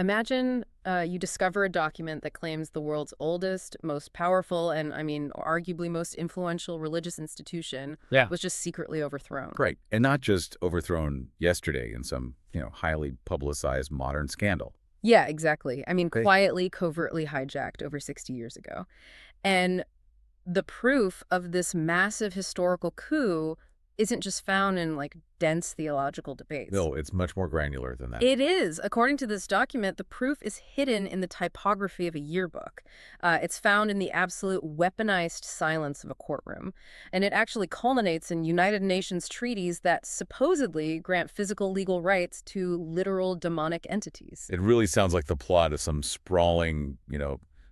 Imagine you discover a document that claims the world's oldest, most powerful, and I mean, arguably most influential religious institution Yeah. was just secretly overthrown. Right. And not just overthrown yesterday in some, highly publicized modern scandal. Yeah, exactly. I mean, Okay. quietly, covertly hijacked over 60 years ago. And the proof of this massive historical coup isn't just found in dense theological debates. No, it's much more granular than that. It is. According to this document, the proof is hidden in the typography of a yearbook. It's found in the absolute weaponized silence of a courtroom. And it actually culminates in United Nations treaties that supposedly grant physical legal rights to literal demonic entities. It really sounds like the plot of some sprawling,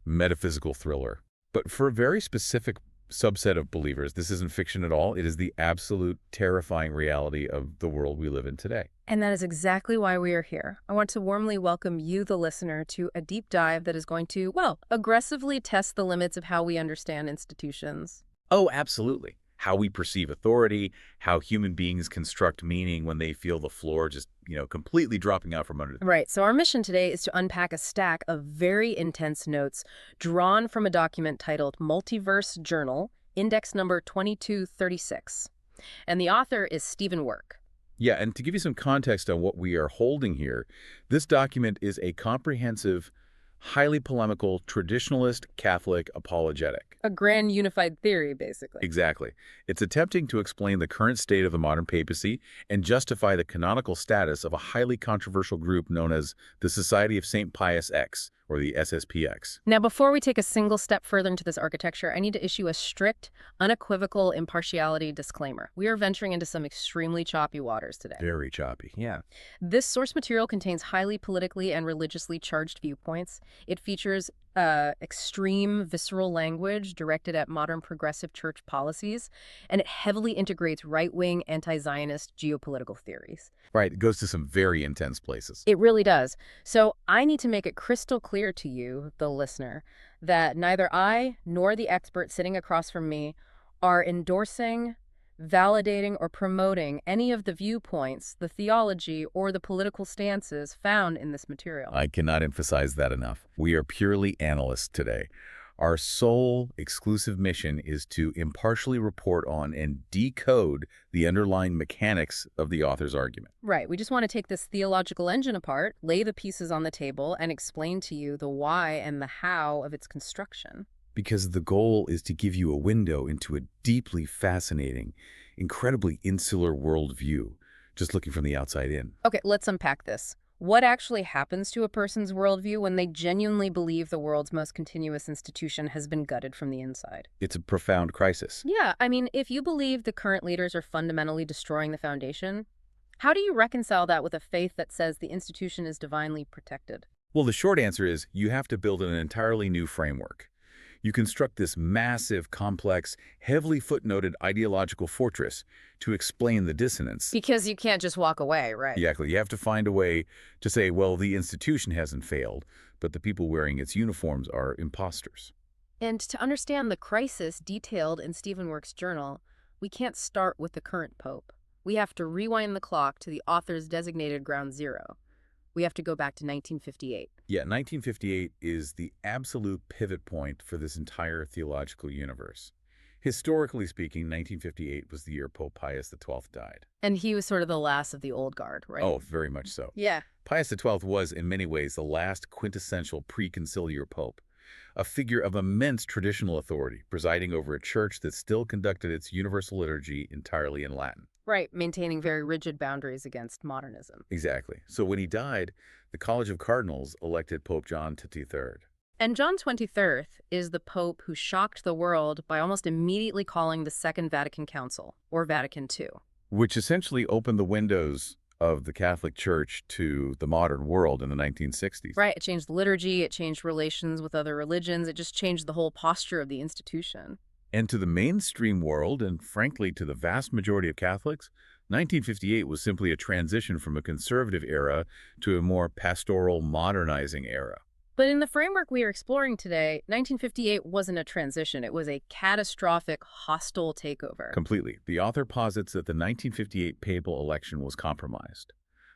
metaphysical thriller. But for a very specific subset of believers, this isn't fiction at all. It is the absolute terrifying reality of the world we live in today. And that is exactly why we are here. I want to warmly welcome you, the listener, to a deep dive that is going to, well, aggressively test the limits of how we understand institutions. Oh, absolutely. How we perceive authority, how human beings construct meaning when they feel the floor just, completely dropping out from under them. Right, so our mission today is to unpack a stack of very intense notes drawn from a document titled Multiverse Journal, index number 2236. And the author is Stephen Work. Yeah, and to give you some context on what we are holding here, this document is a comprehensive, highly polemical, traditionalist Catholic apologetic. A grand unified theory, basically. Exactly. It's attempting to explain the current state of the modern papacy and justify the canonical status of a highly controversial group known as the Society of St. Pius X, or the SSPX. Now, before we take a single step further into this architecture, I need to issue a strict, unequivocal impartiality disclaimer. We are venturing into some extremely choppy waters today. Very choppy. Yeah. This source material contains highly politically and religiously charged viewpoints. It features extreme, visceral language directed at modern progressive church policies, and it heavily integrates right-wing, anti-Zionist geopolitical theories. Right. It goes to some very intense places. It really does. So I need to make it crystal clear to you, the listener, that neither I nor the expert sitting across from me are endorsing, validating, or promoting any of the viewpoints, the theology, or the political stances found in this material. I cannot emphasize that enough. We are purely analysts today. Our sole exclusive mission is to impartially report on and decode the underlying mechanics of the author's argument. Right. We just want to take this theological engine apart, lay the pieces on the table, and explain to you the why and the how of its construction. Because the goal is to give you a window into a deeply fascinating, incredibly insular worldview, just looking from the outside in. Okay, let's unpack this. What actually happens to a person's worldview when they genuinely believe the world's most continuous institution has been gutted from the inside? It's a profound crisis. Yeah, I mean, if you believe the current leaders are fundamentally destroying the foundation, how do you reconcile that with a faith that says the institution is divinely protected? Well, the short answer is you have to build an entirely new framework. You construct this massive, complex, heavily footnoted ideological fortress to explain the dissonance. Because you can't just walk away, right? Exactly. You have to find a way to say, well, the institution hasn't failed, but the people wearing its uniforms are imposters. And to understand the crisis detailed in Stephen Work's journal, we can't start with the current pope. We have to rewind the clock to the author's designated ground zero. We have to go back to 1958. Yeah, 1958 is the absolute pivot point for this entire theological universe. Historically speaking, 1958 was the year Pope Pius XII died. And he was sort of the last of the old guard, right? Oh, very much so. Yeah. Pius XII was, in many ways, the last quintessential pre-conciliar pope, a figure of immense traditional authority, presiding over a church that still conducted its universal liturgy entirely in Latin. Right, maintaining very rigid boundaries against modernism. Exactly. So when he died, the College of Cardinals elected Pope John XXIII. And John XXIII is the pope who shocked the world by almost immediately calling the Second Vatican Council, or Vatican II. Which essentially opened the windows of the Catholic Church to the modern world in the 1960s. Right, it changed liturgy, it changed relations with other religions, it just changed the whole posture of the institution. And to the mainstream world, and frankly to the vast majority of Catholics, 1958 was simply a transition from a conservative era to a more pastoral, modernizing era. But in the framework we are exploring today, 1958 wasn't a transition. It was a catastrophic, hostile takeover. Completely. The author posits that the 1958 papal election was compromised.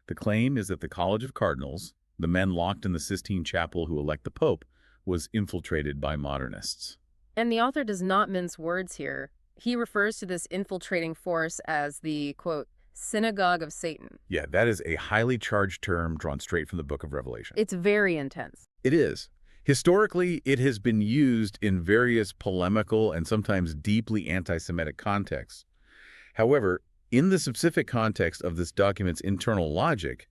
The claim is that the College of Cardinals, The men locked in the Sistine Chapel who elect the Pope was infiltrated by modernists. And the author does not mince words here. He refers to this infiltrating force as the, quote, synagogue of Satan. Yeah, that is a highly charged term drawn straight from the Book of Revelation. It's very intense. It is. Historically, it has been used in various polemical and sometimes deeply anti-Semitic contexts. However, in the specific context of this document's internal logic,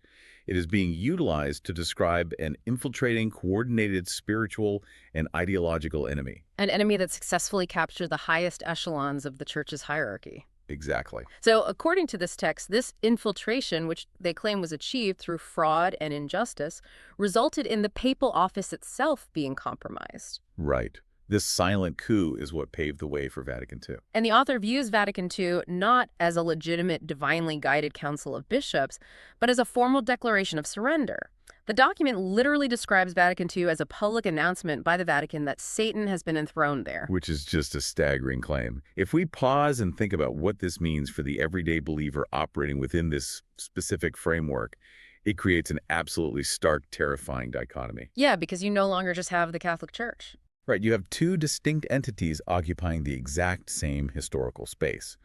it is being utilized to describe an infiltrating, coordinated spiritual and ideological enemy. An enemy that successfully captured the highest echelons of the church's hierarchy. Exactly. So, according to this text, this infiltration, which they claim was achieved through fraud and injustice, resulted in the papal office itself being compromised. Right. This silent coup is what paved the way for Vatican II. And the author views Vatican II not as a legitimate, divinely guided council of bishops, but as a formal declaration of surrender. The document literally describes Vatican II as a public announcement by the Vatican that Satan has been enthroned there. Which is just a staggering claim. If we pause and think about what this means for the everyday believer operating within this specific framework, it creates an absolutely stark, terrifying dichotomy. Yeah, because you no longer just have the Catholic Church. Right, you have two distinct entities occupying the exact same historical space.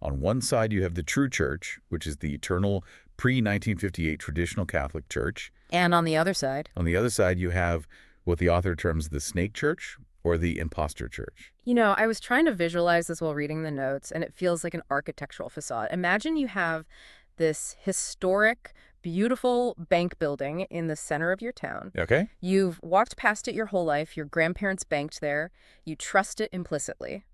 On one side, you have the true church, which is the eternal pre-1958 traditional Catholic Church. And on the other side? On the other side, you have what the author terms the snake church or the imposter church. You know, I was trying to visualize this while reading the notes, and it feels like an architectural facade. Imagine you have this historic, beautiful bank building in the center of your town. Okay. You've walked past it your whole life. Your grandparents banked there. You trust it implicitly.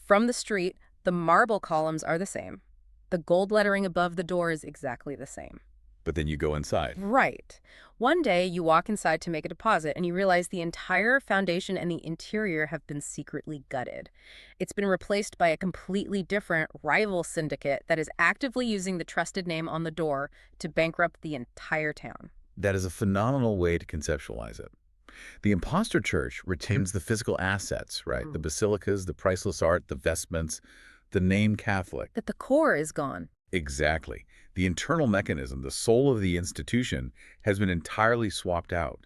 From the street, the marble columns are the same. The gold lettering above the door is exactly the same. But then you go inside. Right. One day, you walk inside to make a deposit, and you realize the entire foundation and the interior have been secretly gutted. It's been replaced by a completely different rival syndicate that is actively using the trusted name on the door to bankrupt the entire town. That is a phenomenal way to conceptualize it. The imposter church retains the physical assets, right? The basilicas, the priceless art, the vestments, the name Catholic. But the core is gone. Exactly. The internal mechanism, the soul of the institution, has been entirely swapped out.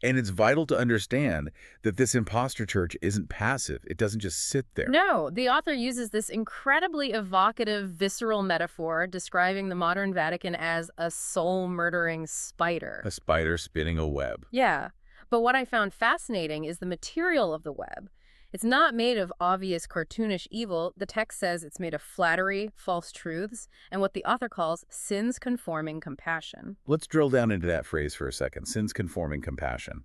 And it's vital to understand that this imposter church isn't passive. It doesn't just sit there. No, the author uses this incredibly evocative, visceral metaphor describing the modern Vatican as a soul-murdering spider. A spider spinning a web. Yeah, but what I found fascinating is the material of the web. It's not made of obvious cartoonish evil. The text says it's made of flattery, false truths, and what the author calls sins-conforming compassion. Let's drill down into that phrase for a second, sins-conforming compassion.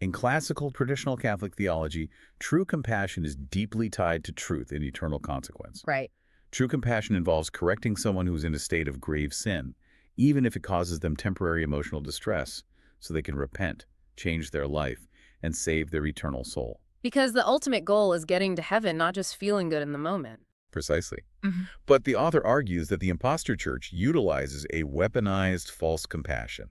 In classical traditional Catholic theology, true compassion is deeply tied to truth and eternal consequence. Right. True compassion involves correcting someone who is in a state of grave sin, even if it causes them temporary emotional distress, so they can repent, change their life, and save their eternal soul. Because the ultimate goal is getting to heaven, not just feeling good in the moment. Precisely. But the author argues that the imposter church utilizes a weaponized false compassion.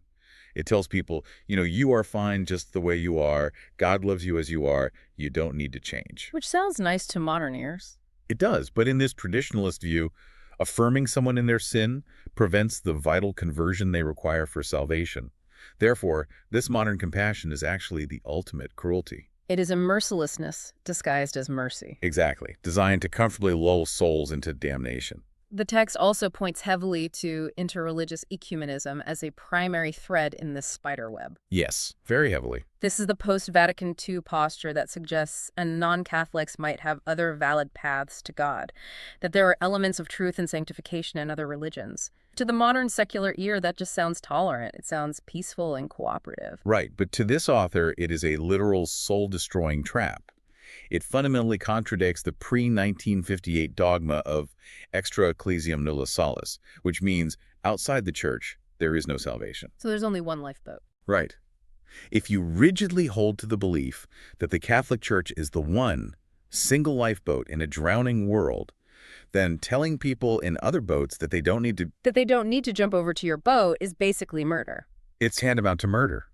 It tells people, you are fine just the way you are. God loves you as you are. You don't need to change. Which sounds nice to modern ears. It does, but in this traditionalist view, affirming someone in their sin prevents the vital conversion they require for salvation. Therefore, this modern compassion is actually the ultimate cruelty. It is a mercilessness disguised as mercy. Exactly, designed to comfortably lull souls into damnation. The text also points heavily to interreligious ecumenism as a primary thread in this spider web. Yes, very heavily. This is the post-Vatican II posture that suggests non-Catholics might have other valid paths to God, that there are elements of truth and sanctification in other religions. To the modern secular ear, that just sounds tolerant. It sounds peaceful and cooperative. Right, but to this author, it is a literal soul-destroying trap. It fundamentally contradicts the pre-1958 dogma of extra ecclesiam nulla salus, which means outside the church, there is no salvation. So there's only one lifeboat. Right. If you rigidly hold to the belief that the Catholic Church is the one single lifeboat in a drowning world, then telling people in other boats that they don't need to jump over to your boat is basically murder. It's tantamount to murder.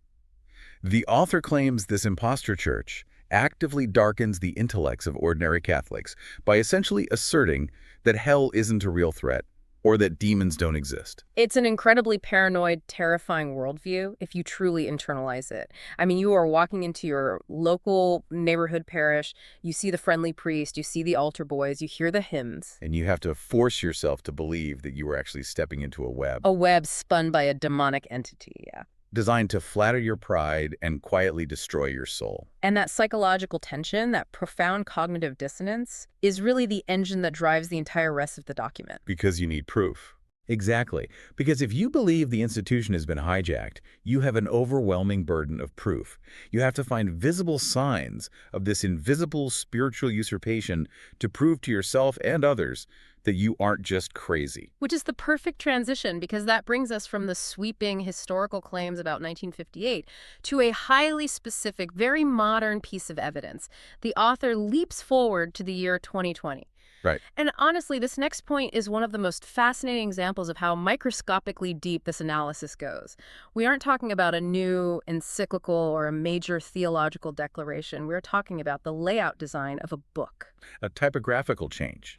The author claims this imposter church actively darkens the intellects of ordinary Catholics by essentially asserting that hell isn't a real threat, or that demons don't exist. It's an incredibly paranoid, terrifying worldview if you truly internalize it. I mean, you are walking into your local neighborhood parish, you see the friendly priest, you see the altar boys, you hear the hymns. And you have to force yourself to believe that you are actually stepping into a web A web spun by a demonic entity, yeah. designed to flatter your pride and quietly destroy your soul. And that psychological tension, that profound cognitive dissonance, is really the engine that drives the entire rest of the document. Because you need proof. Exactly. Because if you believe the institution has been hijacked, you have an overwhelming burden of proof. You have to find visible signs of this invisible spiritual usurpation to prove to yourself and others that you aren't just crazy. Which is the perfect transition, because that brings us from the sweeping historical claims about 1958 to a highly specific, very modern piece of evidence. The author leaps forward to the year 2020. Right. And honestly, this next point is one of the most fascinating examples of how microscopically deep this analysis goes. We aren't talking about a new encyclical or a major theological declaration. We're talking about the layout design of a book. A typographical change,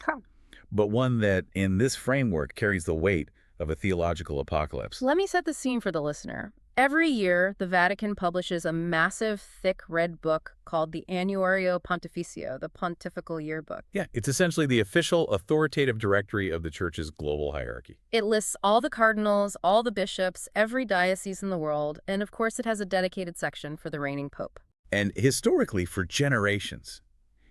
but one that, in this framework, carries the weight of a theological apocalypse. Let me set the scene for the listener. Every year, the Vatican publishes a massive, thick red book called the Annuario Pontificio, the Pontifical Yearbook. Yeah, it's essentially the official authoritative directory of the Church's global hierarchy. It lists all the cardinals, all the bishops, every diocese in the world, and of course it has a dedicated section for the reigning pope. And historically, for generations,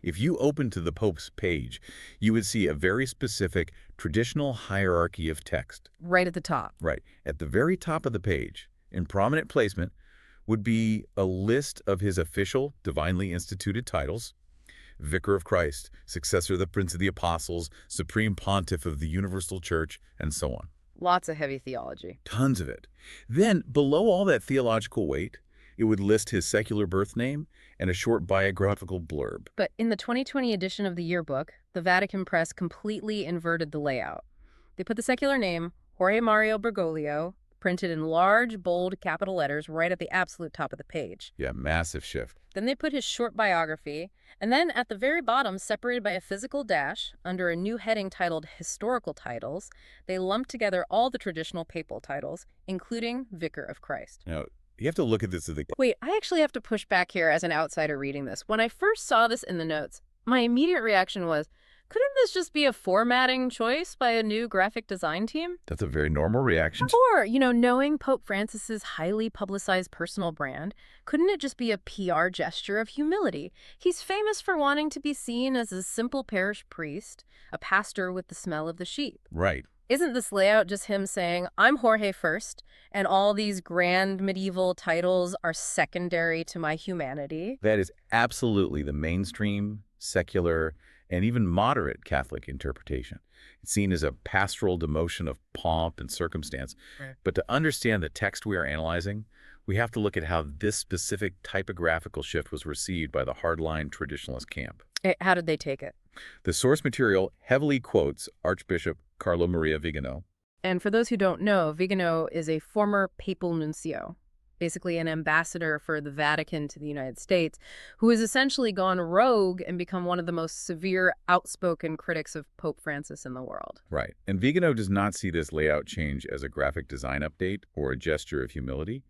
if you open to the Pope's page, you would see a very specific traditional hierarchy of text. Right at the top. Right. At the very top of the page, in prominent placement, would be a list of his official, divinely instituted titles: Vicar of Christ, Successor of the Prince of the Apostles, Supreme Pontiff of the Universal Church, and so on. Lots of heavy theology. Tons of it. Then, below all that theological weight, it would list his secular birth name and a short biographical blurb. But in the 2020 edition of the yearbook, the Vatican press completely inverted the layout. They put the secular name, Jorge Mario Bergoglio, printed in large, bold capital letters right at the absolute top of the page. Yeah, massive shift. Then they put his short biography, and then at the very bottom, separated by a physical dash, under a new heading titled Historical Titles, they lumped together all the traditional papal titles, including Vicar of Christ. Now, you have to look at this as Wait, I actually have to push back here as an outsider reading this. When I first saw this in the notes, my immediate reaction was, couldn't this just be a formatting choice by a new graphic design team? That's a very normal reaction. Or, knowing Pope Francis's highly publicized personal brand, couldn't it just be a PR gesture of humility? He's famous for wanting to be seen as a simple parish priest, a pastor with the smell of the sheep. Right. Isn't this layout just him saying, I'm Jorge first, and all these grand medieval titles are secondary to my humanity? That is absolutely the mainstream, secular, and even moderate Catholic interpretation. It's seen as a pastoral demotion of pomp and circumstance. Right. But to understand the text we are analyzing, we have to look at how this specific typographical shift was received by the hardline traditionalist camp. How did they take it? The source material heavily quotes Archbishop Carlo Maria Vigano. And for those who don't know, Vigano is a former papal nuncio, basically an ambassador for the Vatican to the United States, who has essentially gone rogue and become one of the most severe, outspoken critics of Pope Francis in the world. Right. And Vigano does not see this layout change as a graphic design update or a gesture of humility.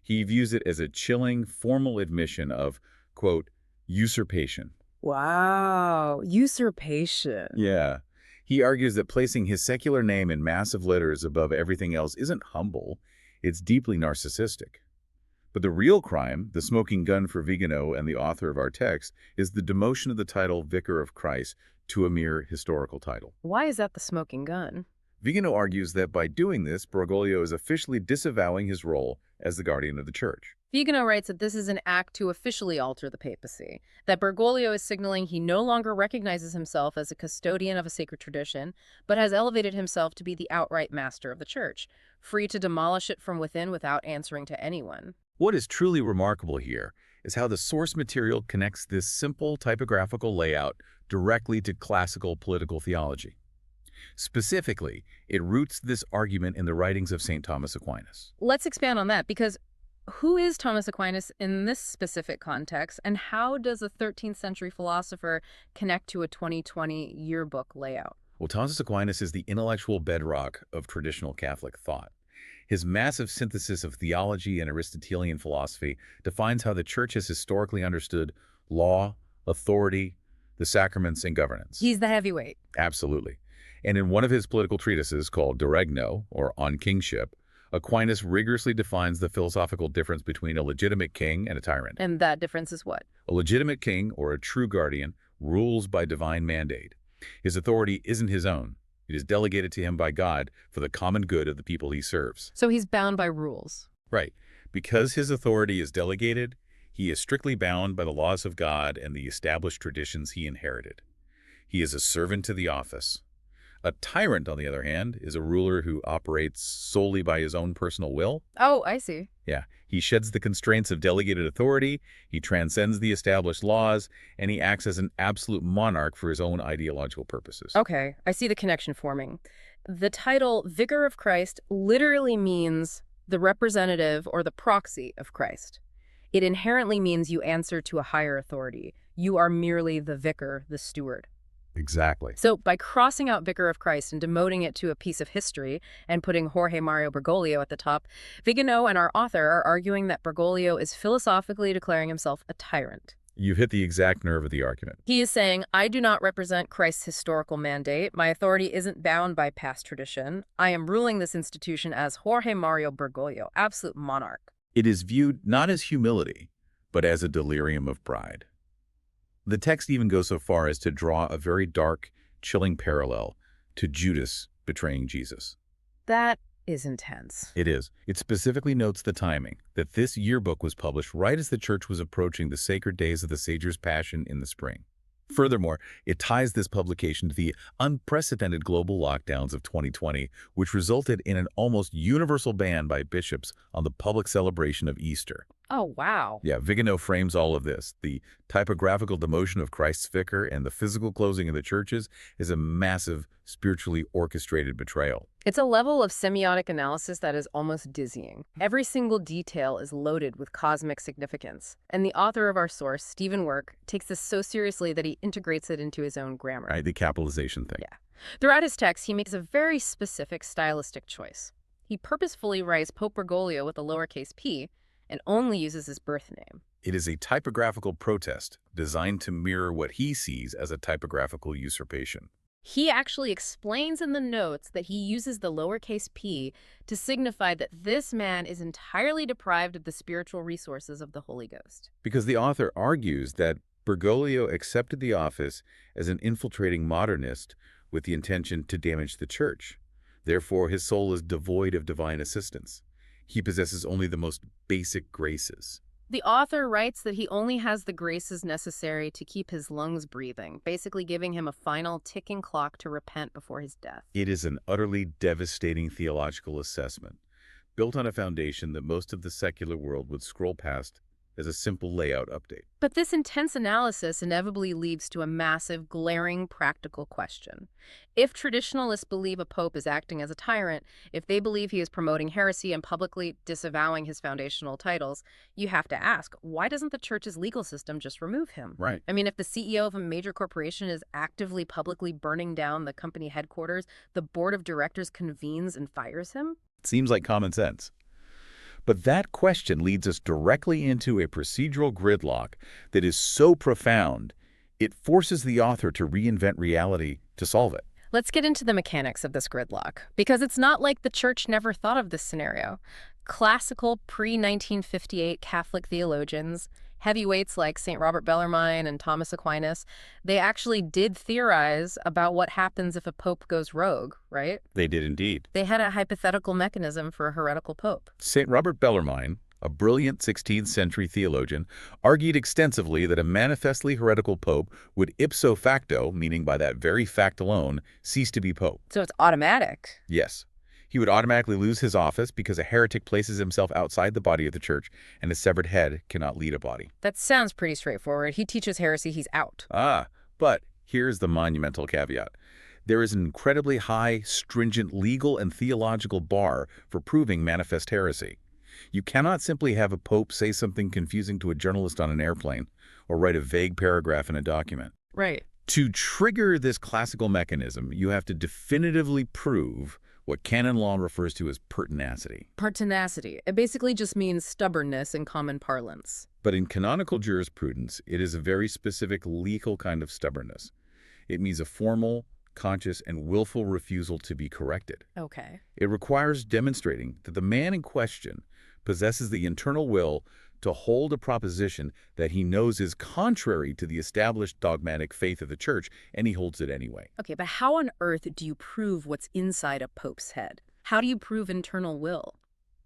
He views it as a chilling, formal admission of, quote, usurpation. Wow, usurpation. Yeah. He argues that placing his secular name in massive letters above everything else isn't humble, it's deeply narcissistic. But the real crime, the smoking gun for Vigano and the author of our text, is the demotion of the title Vicar of Christ to a mere historical title. Why is that the smoking gun? Vigano argues that by doing this, Bergoglio is officially disavowing his role as the guardian of the church. Vigano writes that this is an act to officially alter the papacy, that Bergoglio is signaling he no longer recognizes himself as a custodian of a sacred tradition, but has elevated himself to be the outright master of the church, free to demolish it from within without answering to anyone. What is truly remarkable here is how the source material connects this simple typographical layout directly to classical political theology. Specifically, it roots this argument in the writings of St. Thomas Aquinas. Let's expand on that, because who is Thomas Aquinas in this specific context, and how does a 13th century philosopher connect to a 2020 yearbook layout? Well, Thomas Aquinas is the intellectual bedrock of traditional Catholic thought. His massive synthesis of theology and Aristotelian philosophy defines how the Church has historically understood law, authority, the sacraments, and governance. He's the heavyweight. Absolutely. And in one of his political treatises called De Regno, or On Kingship, Aquinas rigorously defines the philosophical difference between a legitimate king and a tyrant. And that difference is what? A legitimate king, or a true guardian, rules by divine mandate. His authority isn't his own. It is delegated to him by God for the common good of the people he serves. So he's bound by rules. Right. Because his authority is delegated, he is strictly bound by the laws of God and the established traditions he inherited. He is a servant to the office. A tyrant, on the other hand, is a ruler who operates solely by his own personal will. Oh, I see. Yeah, he sheds the constraints of delegated authority, he transcends the established laws, and he acts as an absolute monarch for his own ideological purposes. Okay, I see the connection forming. The title Vicar of Christ literally means the representative or the proxy of Christ. It inherently means you answer to a higher authority. You are merely the vicar, the steward. Exactly. So by crossing out Vicar of Christ and demoting it to a piece of history and putting Jorge Mario Bergoglio at the top, Vigano and our author are arguing that Bergoglio is philosophically declaring himself a tyrant. You've hit the exact nerve of the argument. He is saying, I do not represent Christ's historical mandate. My authority isn't bound by past tradition. I am ruling this institution as Jorge Mario Bergoglio, absolute monarch. It is viewed not as humility, but as a delirium of pride. The text even goes so far as to draw a very dark, chilling parallel to Judas betraying Jesus. That is intense. It is. It specifically notes the timing, that this yearbook was published right as the Church was approaching the sacred days of the Savior's Passion in the spring. Furthermore, it ties this publication to the unprecedented global lockdowns of 2020, which resulted in an almost universal ban by bishops on the public celebration of Easter. Oh, wow. Yeah, Vigano frames all of this. The typographical demotion of Christ's vicar and the physical closing of the churches is a massive, spiritually orchestrated betrayal. It's a level of semiotic analysis that is almost dizzying. Every single detail is loaded with cosmic significance. And the author of our source, Stephen Work, takes this so seriously that he integrates it into his own grammar. Right, the capitalization thing. Yeah. Throughout his text, he makes a very specific stylistic choice. He purposefully writes Pope Bergoglio with a lowercase p, and only uses his birth name. It is a typographical protest designed to mirror what he sees as a typographical usurpation. He actually explains in the notes that he uses the lowercase p to signify that this man is entirely deprived of the spiritual resources of the Holy Ghost. Because the author argues that Bergoglio accepted the office as an infiltrating modernist with the intention to damage the church. Therefore, his soul is devoid of divine assistance. He possesses only the most basic graces. The author writes that he only has the graces necessary to keep his lungs breathing, basically giving him a final ticking clock to repent before his death. It is an utterly devastating theological assessment, built on a foundation that most of the secular world would scroll past as a simple layout update. But this intense analysis inevitably leads to a massive, glaring, practical question. If traditionalists believe a pope is acting as a tyrant, if they believe he is promoting heresy and publicly disavowing his foundational titles, you have to ask, why doesn't the church's legal system just remove him? Right. I mean, if the CEO of a major corporation is actively publicly burning down the company headquarters, the board of directors convenes and fires him? It seems like common sense. But that question leads us directly into a procedural gridlock that is so profound, it forces the author to reinvent reality to solve it. Let's get into the mechanics of this gridlock, because it's not like the church never thought of this scenario. Classical pre-1958 Catholic theologians, heavyweights like St. Robert Bellarmine and Thomas Aquinas, they actually did theorize about what happens if a pope goes rogue, right? They did indeed. They had a hypothetical mechanism for a heretical pope. St. Robert Bellarmine, a brilliant 16th century theologian, argued extensively that a manifestly heretical pope would ipso facto, meaning by that very fact alone, cease to be pope. So it's automatic. Yes. He would automatically lose his office because a heretic places himself outside the body of the church, and a severed head cannot lead a body. That sounds pretty straightforward. He teaches heresy, he's out. But here's the monumental caveat. There is an incredibly high, stringent legal and theological bar for proving manifest heresy. You cannot simply have a pope say something confusing to a journalist on an airplane or write a vague paragraph in a document. Right. To trigger this classical mechanism, you have to definitively prove what canon law refers to as pertinacity. Pertinacity. It basically just means stubbornness in common parlance. But in canonical jurisprudence, it is a very specific legal kind of stubbornness. It means a formal, conscious, and willful refusal to be corrected. Okay. It requires demonstrating that the man in question possesses the internal will to hold a proposition that he knows is contrary to the established dogmatic faith of the Church, and he holds it anyway. Okay, but how on earth do you prove what's inside a pope's head? How do you prove internal will?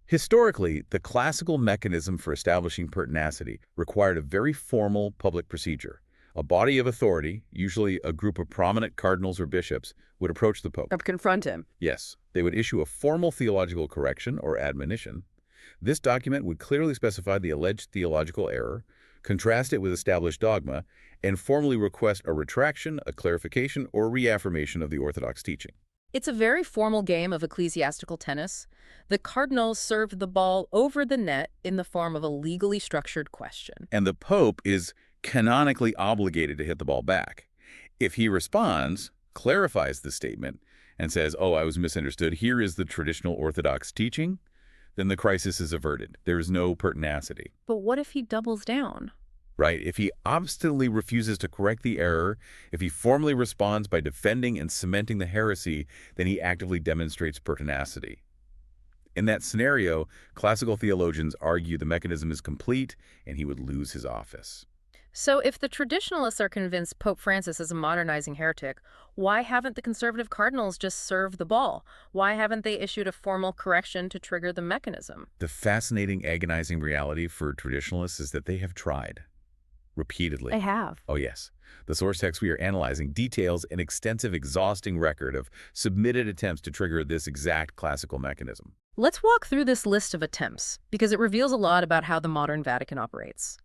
Historically, the classical mechanism for establishing pertinacity required a very formal public procedure. A body of authority, usually a group of prominent cardinals or bishops, would approach the pope. Confront him. Yes, they would issue a formal theological correction or admonition. This document would clearly specify the alleged theological error, contrast it with established dogma, and formally request a retraction, a clarification, or reaffirmation of the orthodox teaching. It's a very formal game of ecclesiastical tennis. The cardinals served the ball over the net in the form of a legally structured question. And the pope is canonically obligated to hit the ball back. If he responds, clarifies the statement, and says, "Oh, I was misunderstood, here is the traditional orthodox teaching," then the crisis is averted. There is no pertinacity. But what if he doubles down? Right? If he obstinately refuses to correct the error, if he formally responds by defending and cementing the heresy, then he actively demonstrates pertinacity. In that scenario, classical theologians argue the mechanism is complete and he would lose his office. So if the traditionalists are convinced Pope Francis is a modernizing heretic, why haven't the conservative cardinals just served the ball? Why haven't they issued a formal correction to trigger the mechanism? The fascinating, agonizing reality for traditionalists is that they have tried. Repeatedly. They have. Oh, yes. The source text we are analyzing details an extensive, exhausting record of submitted attempts to trigger this exact classical mechanism. Let's walk through this list of attempts, because it reveals a lot about how the modern Vatican operates.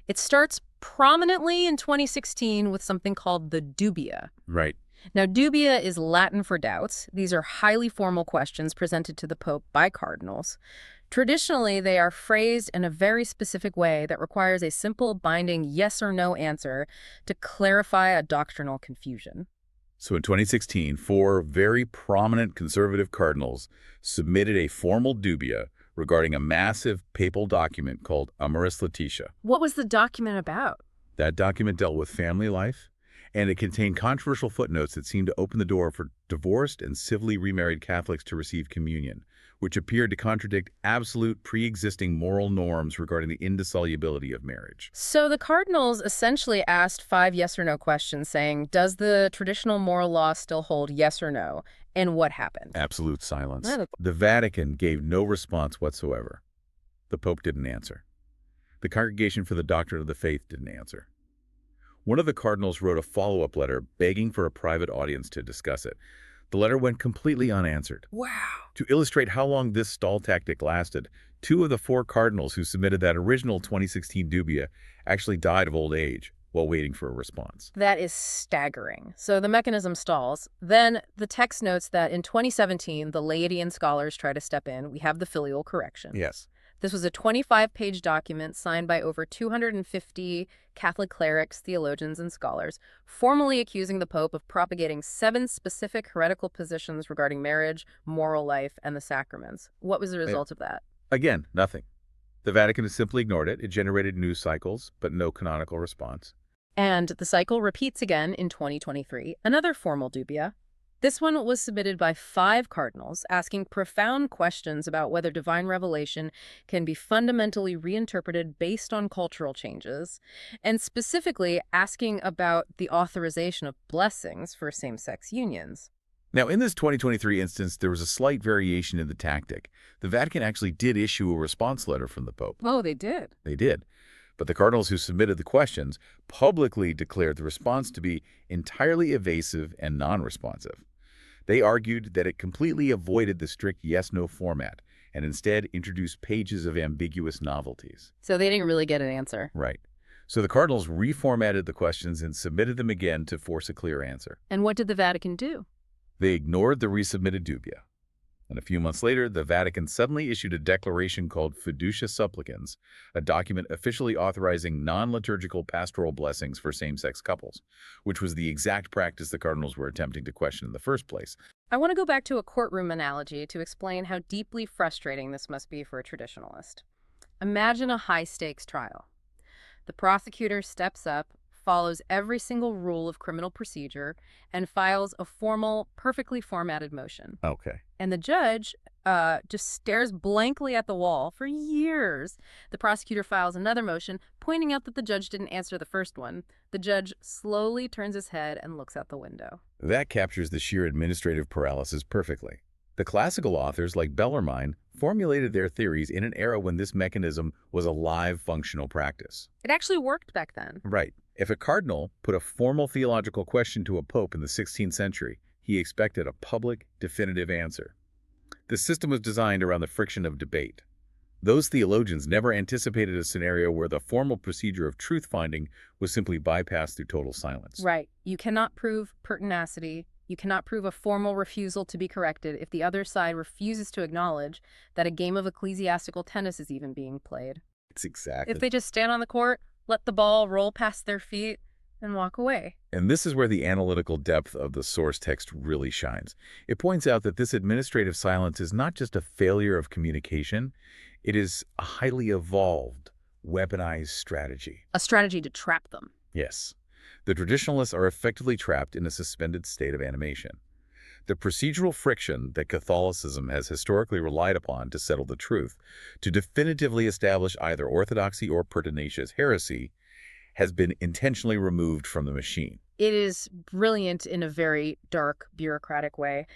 It starts prominently in 2016 with something called the dubia. Right. Now, dubia is Latin for doubts. These are highly formal questions presented to the Pope by cardinals. Traditionally, they are phrased in a very specific way that requires a simple, binding yes or no answer to clarify a doctrinal confusion. So in 2016, 4 very prominent conservative cardinals submitted a formal dubia regarding a massive papal document called Amoris Laetitia. What was the document about? That document dealt with family life, and it contained controversial footnotes that seemed to open the door for divorced and civilly remarried Catholics to receive communion, which appeared to contradict absolute pre-existing moral norms regarding the indissolubility of marriage. So the cardinals essentially asked 5 yes or no questions saying, does the traditional moral law still hold, yes or no? And what happened? Absolute silence. The Vatican gave no response whatsoever. The Pope didn't answer. The Congregation for the Doctrine of the Faith didn't answer. One of the cardinals wrote a follow-up letter begging for a private audience to discuss it. The letter went completely unanswered. Wow. To illustrate how long this stall tactic lasted, 2 of the 4 cardinals who submitted that original 2016 dubia actually died of old age while waiting for a response. That is staggering. So the mechanism stalls. Then the text notes that in 2017, the laity and scholars try to step in. We have the filial correction. Yes. This was a 25-page document signed by over 250 Catholic clerics, theologians, and scholars, formally accusing the Pope of propagating 7 specific heretical positions regarding marriage, moral life, and the sacraments. What was the result of that? Again, nothing. The Vatican has simply ignored it. It generated news cycles, but no canonical response. And the cycle repeats again in 2023, another formal dubia. This one was submitted by 5 cardinals, asking profound questions about whether divine revelation can be fundamentally reinterpreted based on cultural changes, and specifically asking about the authorization of blessings for same-sex unions. Now, in this 2023 instance, there was a slight variation in the tactic. The Vatican actually did issue a response letter from the Pope. Oh, they did? They did. But the cardinals who submitted the questions publicly declared the response to be entirely evasive and non-responsive. They argued that it completely avoided the strict yes-no format and instead introduced pages of ambiguous novelties. So they didn't really get an answer. Right. So the cardinals reformatted the questions and submitted them again to force a clear answer. And what did the Vatican do? They ignored the resubmitted dubia. And a few months later, the Vatican suddenly issued a declaration called Fiducia Supplicans, a document officially authorizing non-liturgical pastoral blessings for same-sex couples, which was the exact practice the cardinals were attempting to question in the first place. I want to go back to a courtroom analogy to explain how deeply frustrating this must be for a traditionalist. Imagine a high-stakes trial. The prosecutor steps up, follows every single rule of criminal procedure, and files a formal, perfectly formatted motion. Okay. And the judge just stares blankly at the wall for years. The prosecutor files another motion, pointing out that the judge didn't answer the first one. The judge slowly turns his head and looks out the window. That captures the sheer administrative paralysis perfectly. The classical authors, like Bellarmine, formulated their theories in an era when this mechanism was a live, functional practice. It actually worked back then. Right. If a cardinal put a formal theological question to a pope in the 16th century, he expected a public, definitive answer. The system was designed around the friction of debate. Those theologians never anticipated a scenario where the formal procedure of truth-finding was simply bypassed through total silence. Right. You cannot prove pertinacity. You cannot prove a formal refusal to be corrected if the other side refuses to acknowledge that a game of ecclesiastical tennis is even being played. It's exactly. If they just stand on the court, let the ball roll past their feet, and walk away. And this is where the analytical depth of the source text really shines. It points out that this administrative silence is not just a failure of communication, it is a highly evolved, weaponized strategy. A strategy to trap them. Yes. The traditionalists are effectively trapped in a suspended state of animation. The procedural friction that Catholicism has historically relied upon to settle the truth, to definitively establish either orthodoxy or pertinacious heresy, has been intentionally removed from the machine. It is brilliant in a very dark, bureaucratic way.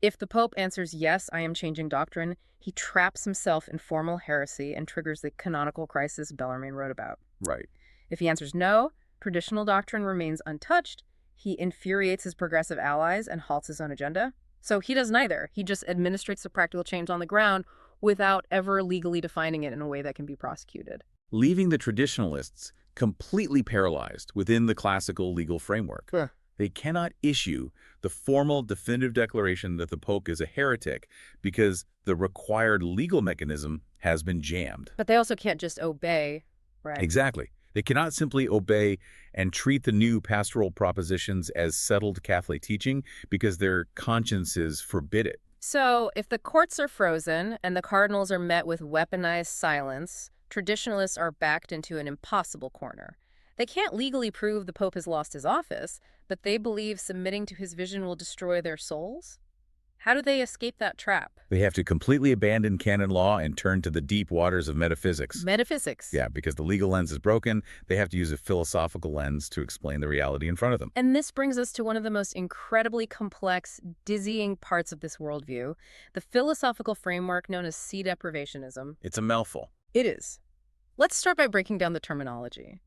If the Pope answers, yes, I am changing doctrine, he traps himself in formal heresy and triggers the canonical crisis Bellarmine wrote about. Right. If he answers no, traditional doctrine remains untouched, he infuriates his progressive allies and halts his own agenda. So he does neither. He just administrates the practical change on the ground without ever legally defining it in a way that can be prosecuted. Leaving the traditionalists completely paralyzed within the classical legal framework. Huh. They cannot issue the formal definitive declaration that the Pope is a heretic because the required legal mechanism has been jammed. But they also can't just obey, right? Exactly. They cannot simply obey and treat the new pastoral propositions as settled Catholic teaching because their consciences forbid it. So if the courts are frozen and the cardinals are met with weaponized silence, traditionalists are backed into an impossible corner. They can't legally prove the Pope has lost his office, but they believe submitting to his vision will destroy their souls? How do they escape that trap? They have to completely abandon canon law and turn to the deep waters of metaphysics. Metaphysics. Yeah, because the legal lens is broken, they have to use a philosophical lens to explain the reality in front of them. And this brings us to one of the most incredibly complex, dizzying parts of this worldview, the philosophical framework known as see deprivationism. It's a mouthful. It is. Let's start by breaking down the terminology.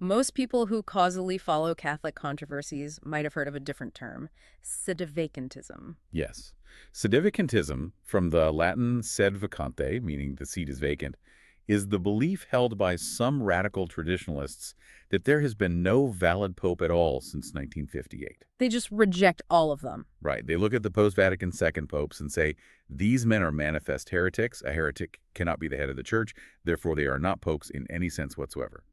Most people who causally follow Catholic controversies might have heard of a different term, sedevacantism. Yes. Sedevacantism, from the Latin sed vacante, meaning the seat is vacant, is the belief held by some radical traditionalists that there has been no valid pope at all since 1958. They just reject all of them. Right. They look at the post-Vatican II popes and say, these men are manifest heretics. A heretic cannot be the head of the church. Therefore, they are not popes in any sense whatsoever.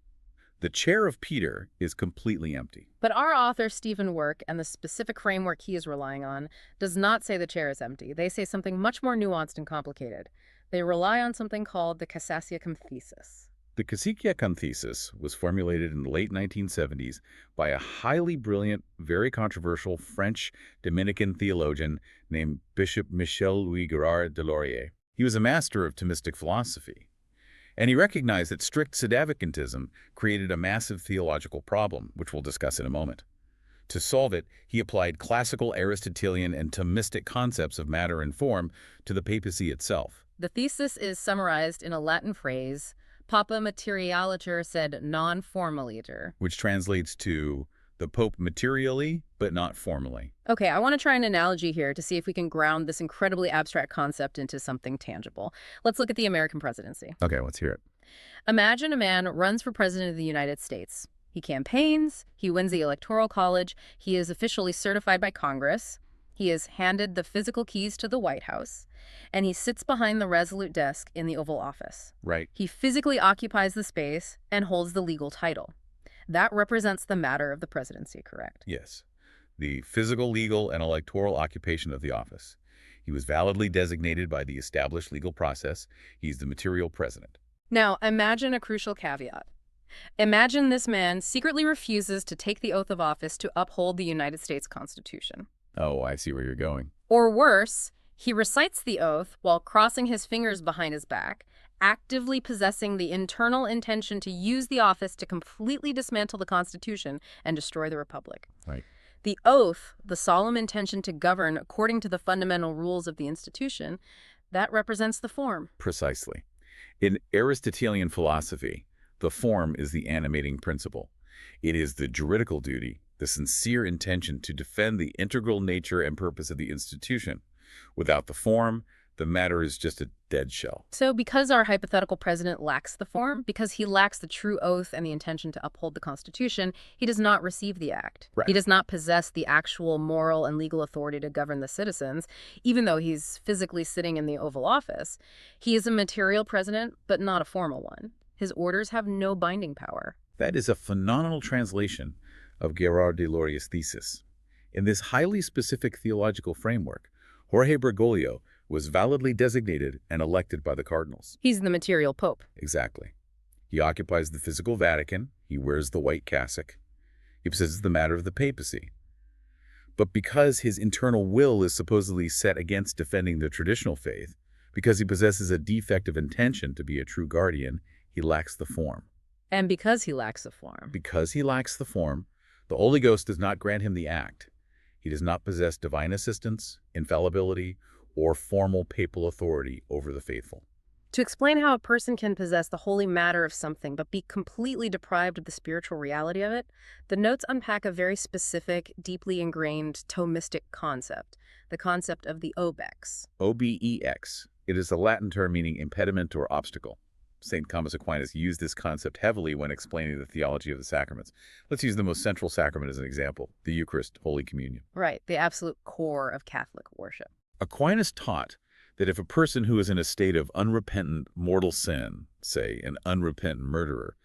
The chair of Peter is completely empty. But our author, Stephen Work, and the specific framework he is relying on, does not say the chair is empty. They say something much more nuanced and complicated. They rely on something called the Cassatiacum thesis. The Cassatiacum thesis was formulated in the late 1970s by a highly brilliant, very controversial French Dominican theologian named Bishop Michel-Louis Girard de Laurier. He was a master of Thomistic philosophy. And he recognized that strict sedevacantism created a massive theological problem, which we'll discuss in a moment. To solve it, he applied classical Aristotelian and Thomistic concepts of matter and form to the papacy itself. The thesis is summarized in a Latin phrase, Papa materialiter sed non formaliter. Which translates to the Pope materially, but not formally. Okay, I want to try an analogy here to see if we can ground this incredibly abstract concept into something tangible. Let's look at the American presidency. Okay, let's hear it. Imagine a man runs for president of the United States. He campaigns, he wins the Electoral College, he is officially certified by Congress. He is handed the physical keys to the White House, and he sits behind the resolute desk in the Oval Office. Right. He physically occupies the space and holds the legal title. That represents the matter of the presidency, correct? Yes. The physical, legal, and electoral occupation of the office. He was validly designated by the established legal process. He's the material president. Now, imagine a crucial caveat. Imagine this man secretly refuses to take the oath of office to uphold the United States Constitution. Oh, I see where you're going. Or worse, he recites the oath while crossing his fingers behind his back, actively possessing the internal intention to use the office to completely dismantle the Constitution and destroy the Republic. Right. The oath, the solemn intention to govern according to the fundamental rules of the institution, that represents the form. Precisely. In Aristotelian philosophy, the form is the animating principle. It is the juridical duty, the sincere intention to defend the integral nature and purpose of the institution. Without the form, the matter is just a dead shell. So because our hypothetical president lacks the form, because he lacks the true oath and the intention to uphold the Constitution, he does not receive the act. Right. He does not possess the actual moral and legal authority to govern the citizens, even though he's physically sitting in the Oval Office. He is a material president, but not a formal one. His orders have no binding power. That is a phenomenal translation of Gerard de Lauria's thesis. In this highly specific theological framework, Jorge Bergoglio was validly designated and elected by the cardinals. He's the material pope. Exactly. He occupies the physical Vatican. He wears the white cassock. He possesses the matter of the papacy. But because his internal will is supposedly set against defending the traditional faith, because he possesses a defect of intention to be a true guardian, he lacks the form. And because he lacks the form. Because he lacks the form, the Holy Ghost does not grant him the act. He does not possess divine assistance, infallibility, or formal papal authority over the faithful. To explain how a person can possess the holy matter of something but be completely deprived of the spiritual reality of it, the notes unpack a very specific, deeply ingrained Thomistic concept, the concept of the obex. OBEX. It is a Latin term meaning impediment or obstacle. St. Thomas Aquinas used this concept heavily when explaining the theology of the sacraments. Let's use the most central sacrament as an example, the Eucharist, Holy Communion. Right, the absolute core of Catholic worship. Aquinas taught that if a person who is in a state of unrepentant mortal sin, say an unrepentant murderer,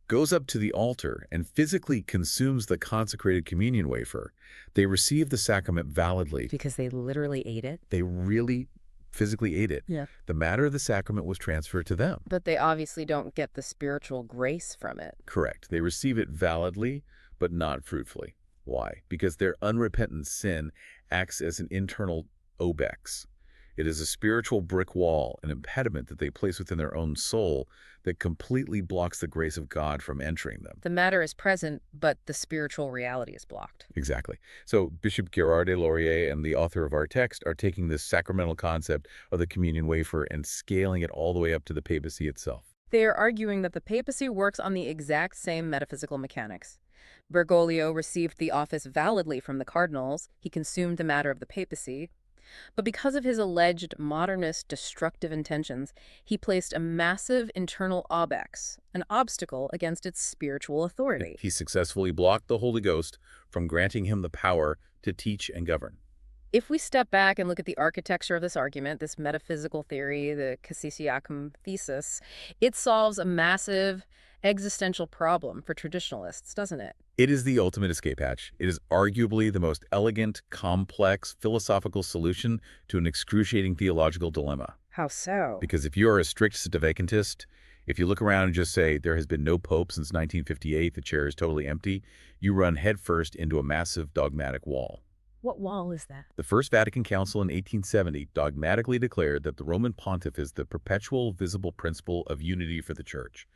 goes up to the altar and physically consumes the consecrated communion wafer, they receive the sacrament validly. Because they literally ate it? They really physically ate it. Yeah. The matter of the sacrament was transferred to them. But they obviously don't get the spiritual grace from it. Correct. They receive it validly, but not fruitfully. Why? Because their unrepentant sin acts as an internal obex. It is a spiritual brick wall, an impediment that they place within their own soul that completely blocks the grace of God from entering them. The matter is present, but the spiritual reality is blocked. Exactly. So Bishop Gerard de Laurier and the author of our text are taking this sacramental concept of the communion wafer and scaling it all the way up to the papacy itself. They are arguing that the papacy works on the exact same metaphysical mechanics. Bergoglio received the office validly from the cardinals. He consumed the matter of the papacy. But because of his alleged modernist destructive intentions, he placed a massive internal obex, an obstacle against its spiritual authority. He successfully blocked the Holy Ghost from granting him the power to teach and If we step back and look at the architecture of this argument, this metaphysical theory, the hijacking thesis, it solves a massive existential problem for traditionalists, doesn't it? It is the ultimate escape hatch. It is arguably the most elegant, complex, philosophical solution to an excruciating theological dilemma. How so? Because if you are a strict sedevacantist, if you look around and just say there has been no pope since 1958, the chair is totally empty, you run headfirst into a massive dogmatic wall. What wall is that? The First Vatican Council in 1870 dogmatically declared that the Roman pontiff is the perpetual visible principle of unity for the Church.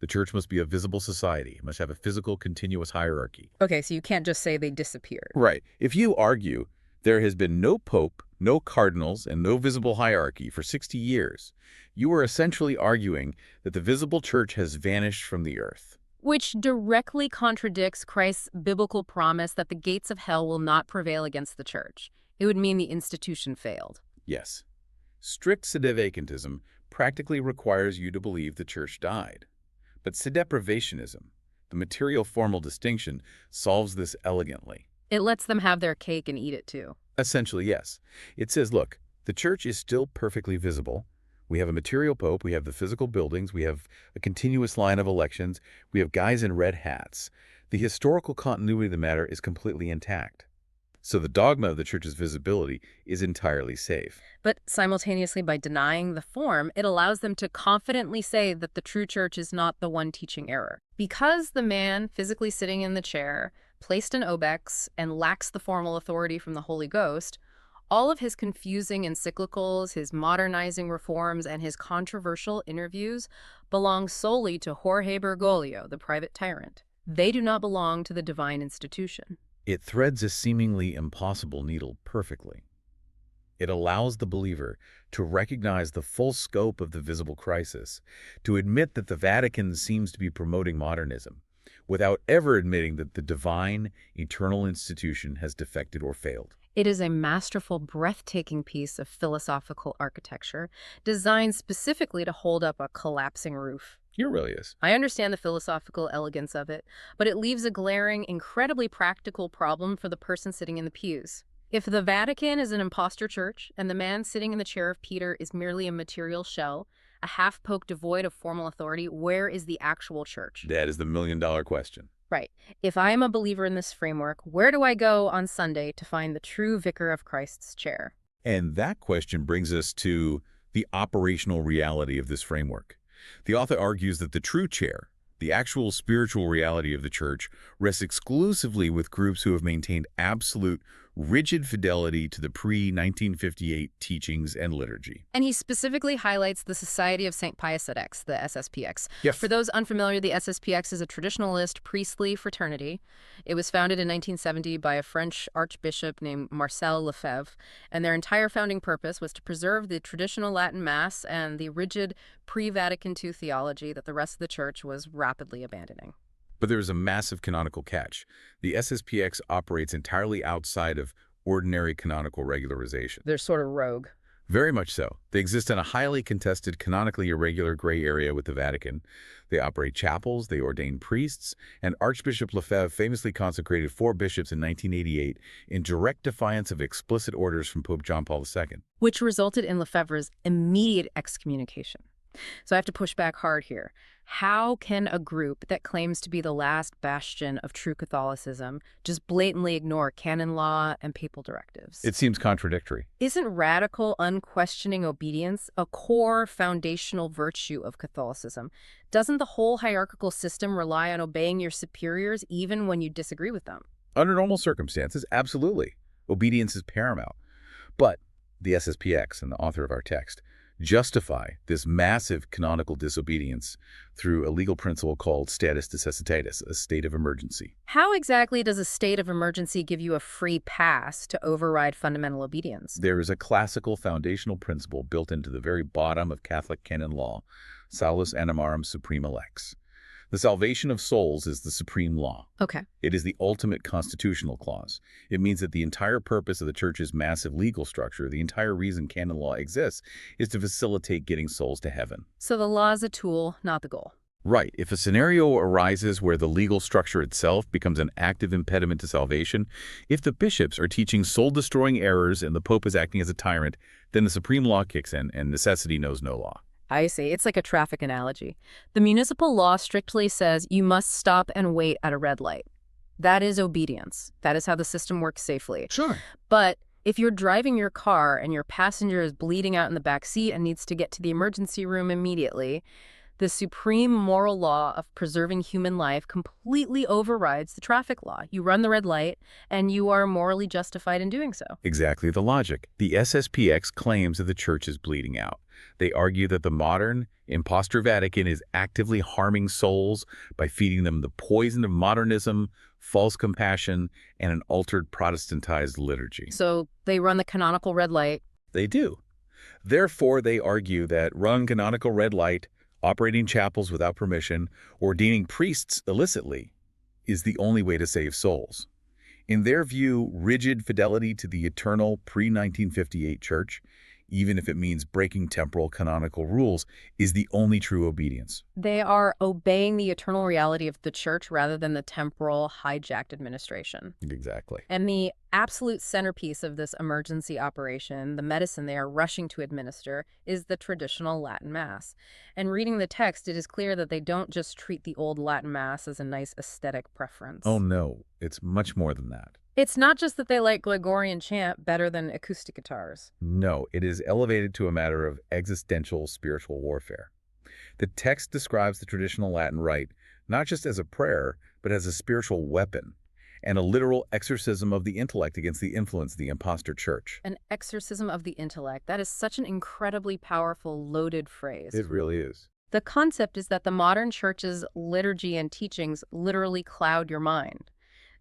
The Church must be a visible society, must have a physical, continuous hierarchy. Okay, so you can't just say they disappeared. Right. If you argue there has been no pope, no cardinals, and no visible hierarchy for 60 years, you are essentially arguing that the visible Church has vanished from the earth. Which directly contradicts Christ's biblical promise that the gates of hell will not prevail against the Church. It would mean the institution failed. Yes. Strict sedevacantism practically requires you to believe the Church died. But sedeprivationism, the material formal distinction, solves this elegantly. It lets them have their cake and eat it too. Essentially, yes. It says, look, the church is still perfectly visible. We have a material pope, we have the physical buildings, we have a continuous line of elections, we have guys in red hats. The historical continuity of the matter is completely intact. So the dogma of the church's visibility is entirely safe. But simultaneously, by denying the form, it allows them to confidently say that the true church is not the one teaching error. Because the man physically sitting in the chair, placed in obex, and lacks the formal authority from the Holy Ghost, all of his confusing encyclicals, his modernizing reforms, and his controversial interviews belong solely to Jorge Bergoglio, the private tyrant. They do not belong to the divine institution. It threads a seemingly impossible needle perfectly. It allows the believer to recognize the full scope of the visible crisis, to admit that the Vatican seems to be promoting modernism, without ever admitting that the divine, eternal institution has defected or failed. It is a masterful, breathtaking piece of philosophical architecture designed specifically to hold up a collapsing roof. It really is. I understand the philosophical elegance of it, but it leaves a glaring, incredibly practical problem for the person sitting in the pews. If the Vatican is an imposter church, and the man sitting in the chair of Peter is merely a material shell, a half-poke devoid of formal authority, where is the actual church? That is the million-dollar question. Right. If I am a believer in this framework, where do I go on Sunday to find the true vicar of Christ's chair? And that question brings us to the operational reality of this framework. The author argues that the true chair, the actual spiritual reality of the church, rests exclusively with groups who have maintained absolute, rigid fidelity to the pre-1958 teachings and liturgy. And he specifically highlights the Society of St. Pius X, the SSPX. Yes. For those unfamiliar, the SSPX is a traditionalist priestly fraternity. It was founded in 1970 by a French archbishop named Marcel Lefebvre, and their entire founding purpose was to preserve the traditional Latin Mass and the rigid pre-Vatican II theology that the rest of the church was rapidly abandoning. But there is a massive canonical catch. The SSPX operates entirely outside of ordinary canonical regularization. They're sort of rogue. Very much so. They exist in a highly contested, canonically irregular gray area with the Vatican. They operate chapels, they ordain priests, and Archbishop Lefebvre famously consecrated 4 bishops in 1988 in direct defiance of explicit orders from Pope John Paul II. Which resulted in Lefebvre's immediate excommunication. So I have to push back hard here. How can a group that claims to be the last bastion of true Catholicism just blatantly ignore canon law and papal directives? It seems contradictory. Isn't radical, unquestioning obedience a core foundational virtue of Catholicism? Doesn't the whole hierarchical system rely on obeying your superiors even when you disagree with them? Under normal circumstances, absolutely. Obedience is paramount. But the SSPX and the author of our text justify this massive canonical disobedience through a legal principle called status necessitatis, a state of emergency. How exactly does a state of emergency give you a free pass to override fundamental obedience? There is a classical foundational principle built into the very bottom of Catholic canon law, salus animarum suprema lex. The salvation of souls is the supreme law. Okay. It is the ultimate constitutional clause. It means that the entire purpose of the church's massive legal structure, the entire reason canon law exists, is to facilitate getting souls to heaven. So the law is a tool, not the goal. Right. If a scenario arises where the legal structure itself becomes an active impediment to salvation, if the bishops are teaching soul-destroying errors and the Pope is acting as a tyrant, then the supreme law kicks in and necessity knows no law. I see. It's like a traffic analogy. The municipal law strictly says you must stop and wait at a red light. That is obedience. That is how the system works safely. Sure. But if you're driving your car and your passenger is bleeding out in the back seat and needs to get to the emergency room immediately, the supreme moral law of preserving human life completely overrides the traffic law. You run the red light, and you are morally justified in doing so. Exactly the logic. The SSPX claims that the church is bleeding out. They argue that the modern, imposter Vatican is actively harming souls by feeding them the poison of modernism, false compassion, and an altered Protestantized liturgy. So they run the canonical red light. They do. Therefore, they argue that run canonical red light, operating chapels without permission, ordaining priests illicitly, is the only way to save souls. In their view, rigid fidelity to the eternal pre-1958 church, even if it means breaking temporal canonical rules, is the only true obedience. They are obeying the eternal reality of the church rather than the temporal hijacked administration. Exactly. And the absolute centerpiece of this emergency operation, the medicine they are rushing to administer, is the traditional Latin Mass. And reading the text, it is clear that they don't just treat the old Latin Mass as a nice aesthetic Oh preference. no, it's much more than that. It's not just that they like Gregorian chant better than acoustic guitars. No, it is elevated to a matter of existential spiritual warfare. The text describes the traditional Latin rite not just as a prayer, but as a spiritual weapon and a literal exorcism of the intellect against the influence of the impostor church. An exorcism of the intellect. That is such an incredibly powerful, loaded phrase. It really is. The concept is that the modern church's liturgy and teachings literally cloud your mind.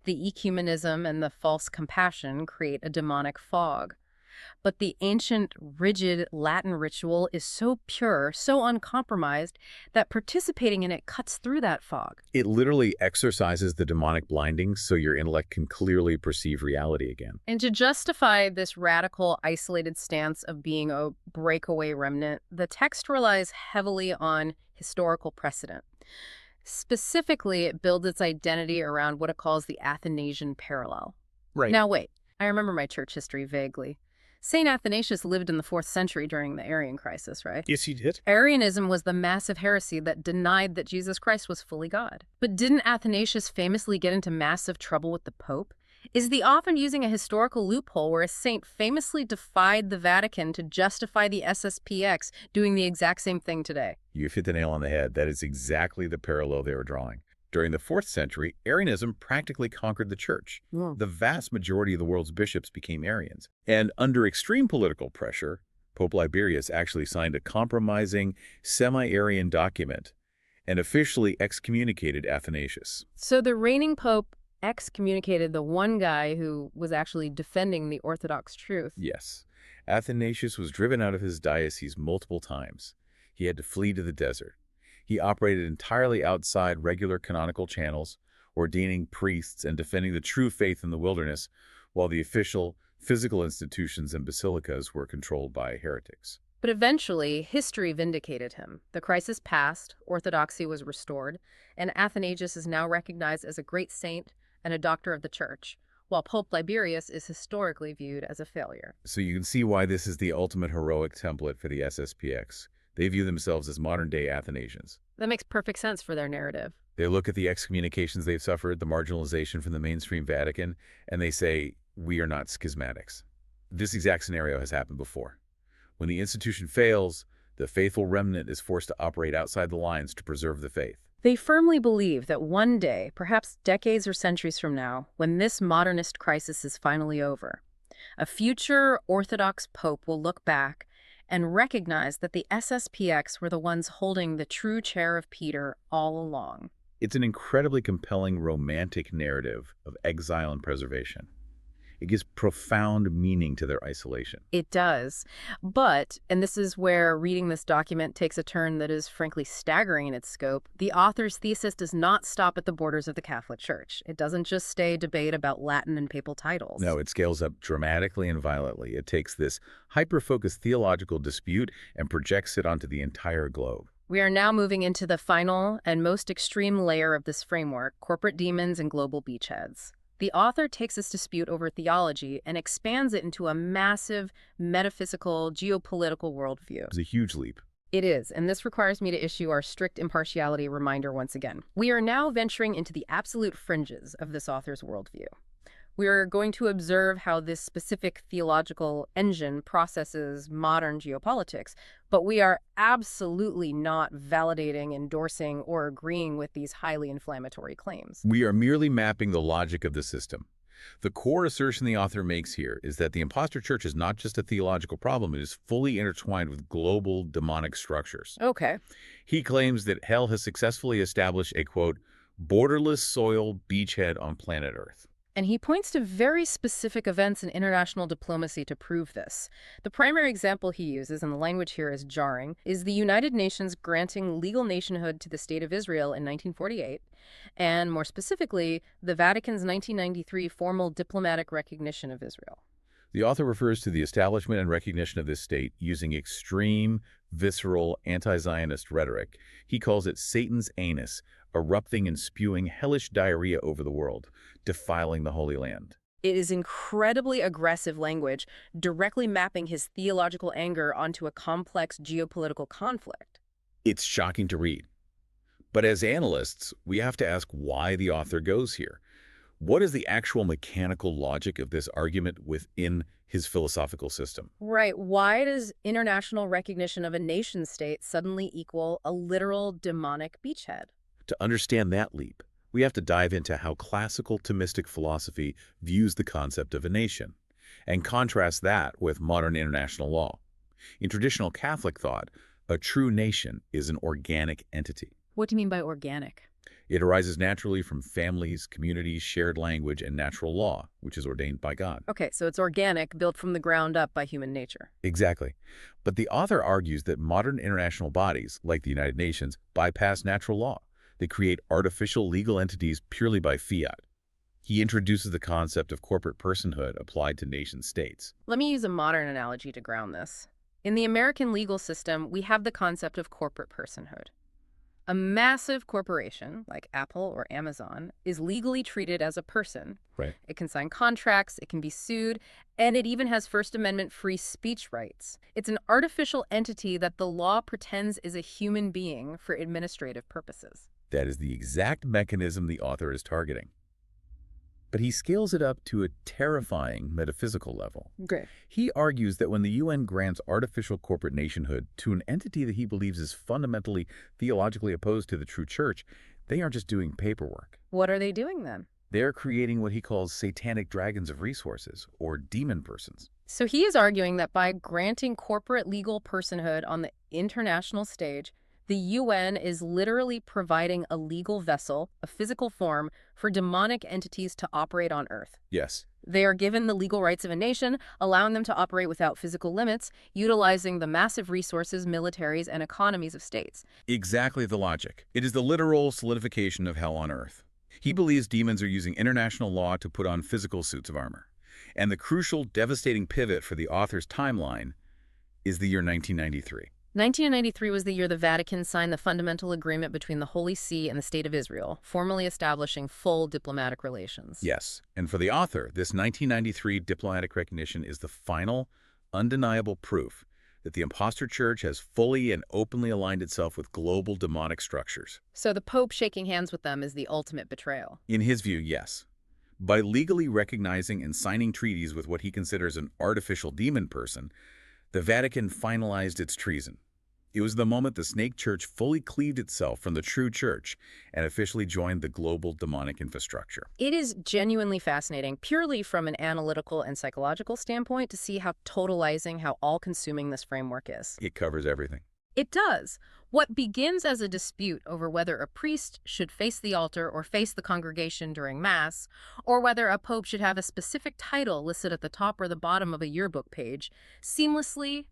The ecumenism and the false compassion create a demonic fog. But the ancient, rigid Latin ritual is so pure, so uncompromised, that participating in it cuts through that fog. It literally exorcises the demonic blindings so your intellect can clearly perceive reality again. And to justify this radical, isolated stance of being a breakaway remnant, the text relies heavily on historical precedent. Specifically, it builds its identity around what it calls the Athanasian parallel. Right. Now, wait, I remember my church history vaguely. St. Athanasius lived in the 4th century during the Arian crisis, right? Yes, he did. Arianism was the massive heresy that denied that Jesus Christ was fully God. But didn't Athanasius famously get into massive trouble with the Pope? Is the author using a historical loophole where a saint famously defied the Vatican to justify the SSPX doing the exact same thing today? You've hit the nail on the head. That is exactly the parallel they were drawing. During the 4th century, Arianism practically conquered the church. Yeah. The vast majority of the world's bishops became Arians. And under extreme political pressure, Pope Liberius actually signed a compromising, semi-Arian document and officially excommunicated Athanasius. So the reigning pope excommunicated the one guy who was actually defending the Orthodox truth. Yes, Athanasius was driven out of his diocese multiple times. He had to flee to the desert. He operated entirely outside regular canonical channels, ordaining priests and defending the true faith in the wilderness, while the official, physical institutions and basilicas were controlled by heretics. But eventually, history vindicated him. The crisis passed, orthodoxy was restored, and Athanasius is now recognized as a great saint and a doctor of the church, while Pope Liberius is historically viewed as a failure. So you can see why this is the ultimate heroic template for the SSPX. They view themselves as modern-day Athanasians. That makes perfect sense for their narrative. They look at the excommunications they've suffered, the marginalization from the mainstream Vatican, and they say, we are not schismatics. This exact scenario has happened before. When the institution fails, the faithful remnant is forced to operate outside the lines to preserve the faith. They firmly believe that one day, perhaps decades or centuries from now, when this modernist crisis is finally over, a future Orthodox pope will look back and recognize that the SSPX were the ones holding the true chair of Peter all along. It's an incredibly compelling romantic narrative of exile and preservation. It gives profound meaning to their isolation. It does. But, and this is where reading this document takes a turn that is frankly staggering in its scope, the author's thesis does not stop at the borders of the Catholic Church. It doesn't just stay a debate about Latin and papal titles. No, it scales up dramatically and violently. It takes this hyper-focused theological dispute and projects it onto the entire globe. We are now moving into the final and most extreme layer of this framework, corporate demons and global beachheads. The author takes this dispute over theology and expands it into a massive metaphysical, geopolitical worldview. It's a huge leap. It is, and this requires me to issue our strict impartiality reminder once again. We are now venturing into the absolute fringes of this author's worldview. We are going to observe how this specific theological engine processes modern geopolitics, but we are absolutely not validating, endorsing, or agreeing with these highly inflammatory claims. We are merely mapping the logic of the system. The core assertion the author makes here is that the impostor church is not just a theological problem, it is fully intertwined with global demonic structures. Okay. He claims that hell has successfully established a, quote, borderless soil beachhead on planet Earth. And he points to very specific events in international diplomacy to prove this. The primary example he uses, and the language here is jarring, is the United Nations granting legal nationhood to the State of Israel in 1948, and more specifically, the Vatican's 1993 formal diplomatic recognition of Israel. The author refers to the establishment and recognition of this state using extreme, visceral, anti-Zionist rhetoric. He calls it Satan's anus, erupting and spewing hellish diarrhea over the world, defiling the Holy Land. It is incredibly aggressive language, directly mapping his theological anger onto a complex geopolitical conflict. It's shocking to read. But as analysts, we have to ask why the author goes here. What is the actual mechanical logic of this argument within his philosophical system? Right. Why does international recognition of a nation state suddenly equal a literal demonic beachhead? To understand that leap, we have to dive into how classical Thomistic philosophy views the concept of a nation, and contrast that with modern international law. In traditional Catholic thought, a true nation is an organic entity. What do you mean by organic? It arises naturally from families, communities, shared language, and natural law, which is ordained by God. Okay, so it's organic, built from the ground up by human nature. Exactly. But the author argues that modern international bodies, like the United Nations, bypass natural law. They create artificial legal entities purely by fiat. He introduces the concept of corporate personhood applied to nation-states. Let me use a modern analogy to ground this. In the American legal system, we have the concept of corporate personhood. A massive corporation, like Apple or Amazon, is legally treated as a person. Right. It can sign contracts, it can be sued, and it even has First Amendment free speech rights. It's an artificial entity that the law pretends is a human being for administrative purposes. That is the exact mechanism the author is targeting. But he scales it up to a terrifying metaphysical level. Great. He argues that when the UN grants artificial corporate nationhood to an entity that he believes is fundamentally theologically opposed to the true church, they aren't just doing paperwork. What are they doing then? They're creating what he calls satanic dragons of resources, or demon persons. So he is arguing that by granting corporate legal personhood on the international stage, the UN is literally providing a legal vessel, a physical form, for demonic entities to operate on Earth. Yes. They are given the legal rights of a nation, allowing them to operate without physical limits, utilizing the massive resources, militaries, and economies of states. Exactly the logic. It is the literal solidification of hell on Earth. He believes demons are using international law to put on physical suits of armor. And the crucial, devastating pivot for the author's timeline is the year 1993. 1993 was the year the Vatican signed the fundamental agreement between the Holy See and the State of Israel, formally establishing full diplomatic relations. Yes, and for the author, this 1993 diplomatic recognition is the final, undeniable proof that the impostor church has fully and openly aligned itself with global demonic structures. So the Pope shaking hands with them is the ultimate betrayal. In his view, yes. By legally recognizing and signing treaties with what he considers an artificial demon person, the Vatican finalized its treason. It was the moment the snake church fully cleaved itself from the true church and officially joined the global demonic infrastructure. It is genuinely fascinating, purely from an analytical and psychological standpoint, to see how totalizing, how all-consuming this framework is. It covers everything. It does. What begins as a dispute over whether a priest should face the altar or face the congregation during Mass, or whether a pope should have a specific title listed at the top or the bottom of a yearbook page, seamlessly,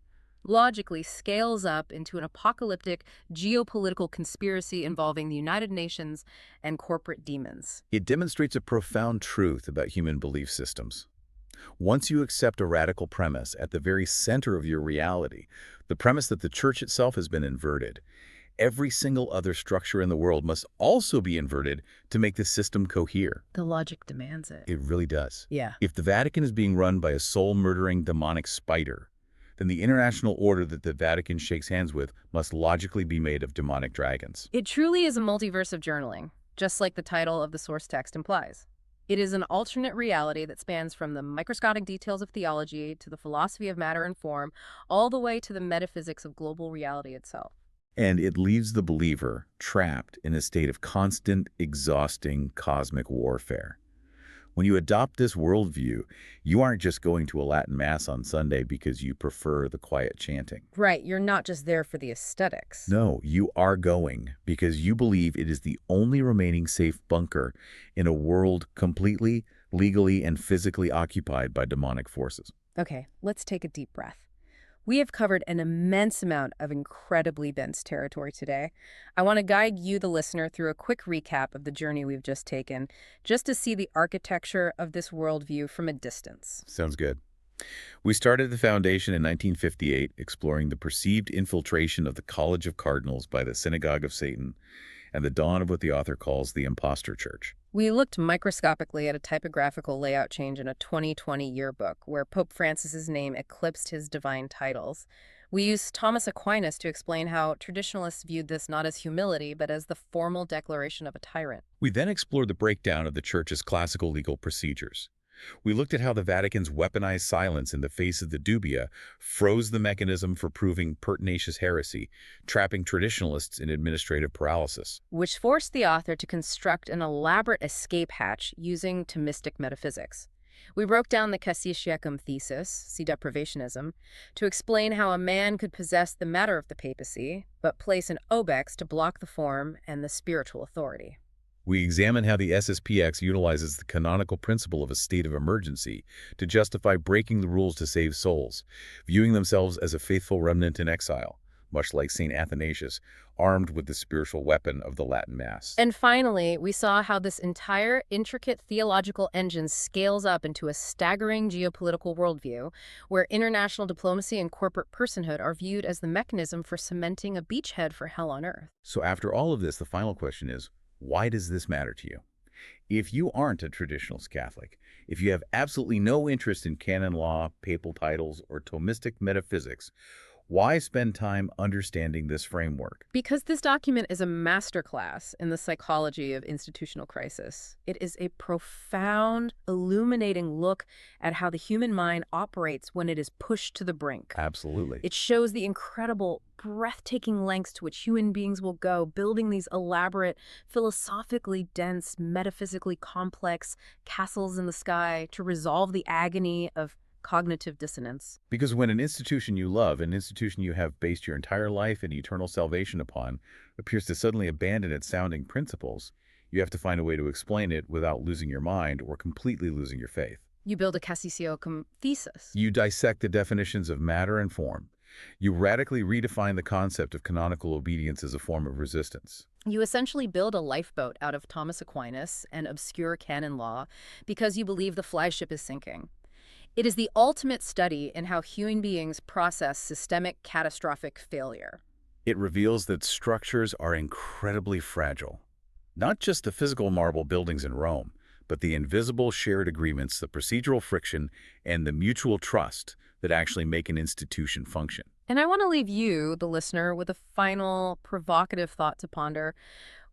logically scales up into an apocalyptic geopolitical conspiracy involving the United Nations and corporate demons. It demonstrates a profound truth about human belief systems. Once you accept a radical premise at the very center of your reality, the premise that the church itself has been inverted, every single other structure in the world must also be inverted to make the system cohere. The logic demands it. It really does. Yeah. If the Vatican is being run by a soul-murdering demonic spider, then the international order that the Vatican shakes hands with must logically be made of demonic dragons. It truly is a multiverse of journaling, just like the title of the source text implies. It is an alternate reality that spans from the microscopic details of theology to the philosophy of matter and form, all the way to the metaphysics of global reality itself. And it leaves the believer trapped in a state of constant, exhausting cosmic warfare. When you adopt this worldview, you aren't just going to a Latin Mass on Sunday because you prefer the quiet chanting. Right, you're not just there for the aesthetics. No, you are going because you believe it is the only remaining safe bunker in a world completely, legally, and physically occupied by demonic forces. Okay, let's take a deep breath. We have covered an immense amount of incredibly dense territory today. I want to guide you, the listener, through a quick recap of the journey we've just taken, just to see the architecture of this worldview from a distance. Sounds good. We started the foundation in 1958, exploring the perceived infiltration of the College of Cardinals by the Synagogue of Satan, and the dawn of what the author calls the imposter church. We looked microscopically at a typographical layout change in a 2020 yearbook where Pope Francis's name eclipsed his divine titles. We used Thomas Aquinas to explain how traditionalists viewed this not as humility, but as the formal declaration of a tyrant. We then explored the breakdown of the Church's classical legal procedures. We looked at how the Vatican's weaponized silence in the face of the dubia froze the mechanism for proving pertinacious heresy, trapping traditionalists in administrative paralysis. Which forced the author to construct an elaborate escape hatch using Thomistic metaphysics. We broke down the hijacking thesis, see deprivationism, to explain how a man could possess the matter of the papacy, but place an obex to block the form and the spiritual authority. We examine how the SSPX utilizes the canonical principle of a state of emergency to justify breaking the rules to save souls, viewing themselves as a faithful remnant in exile, much like St. Athanasius, armed with the spiritual weapon of the Latin Mass. And finally, we saw how this entire intricate theological engine scales up into a staggering geopolitical worldview, where international diplomacy and corporate personhood are viewed as the mechanism for cementing a beachhead for hell on earth. So after all of this, the final question is, why does this matter to you? If you aren't a traditionalist Catholic, if you have absolutely no interest in canon law, papal titles, or Thomistic metaphysics, why spend time understanding this framework? Because this document is a masterclass in the psychology of institutional crisis. It is a profound, illuminating look at how the human mind operates when it is pushed to the brink. Absolutely. It shows the incredible, breathtaking lengths to which human beings will go, building these elaborate, philosophically dense, metaphysically complex castles in the sky to resolve the agony of cognitive dissonance. Because when an institution you love, an institution you have based your entire life and eternal salvation upon, appears to suddenly abandon its sounding principles, you have to find a way to explain it without losing your mind or completely losing your faith. You build a Cassisiocum thesis. You dissect the definitions of matter and form. You radically redefine the concept of canonical obedience as a form of resistance. You essentially build a lifeboat out of Thomas Aquinas and obscure canon law because you believe the flagship is sinking. It is the ultimate study in how human beings process systemic catastrophic failure. It reveals that structures are incredibly fragile. Not just the physical marble buildings in Rome, but the invisible shared agreements, the procedural friction, and the mutual trust that actually make an institution function. And I want to leave you, the listener, with a final provocative thought to ponder.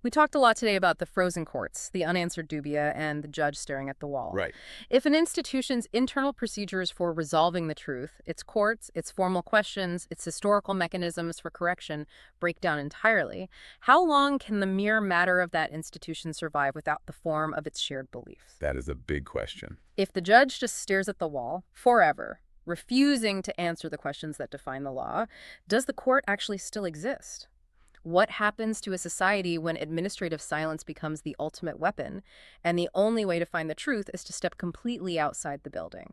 We talked a lot today about the frozen courts, the unanswered dubia, and the judge staring at the wall. Right. If an institution's internal procedures for resolving the truth, its courts, its formal questions, its historical mechanisms for correction break down entirely, how long can the mere matter of that institution survive without the form of its shared beliefs? That is a big question. If the judge just stares at the wall forever, refusing to answer the questions that define the law, does the court actually still exist? What happens to a society when administrative silence becomes the ultimate weapon, and the only way to find the truth is to step completely outside the building?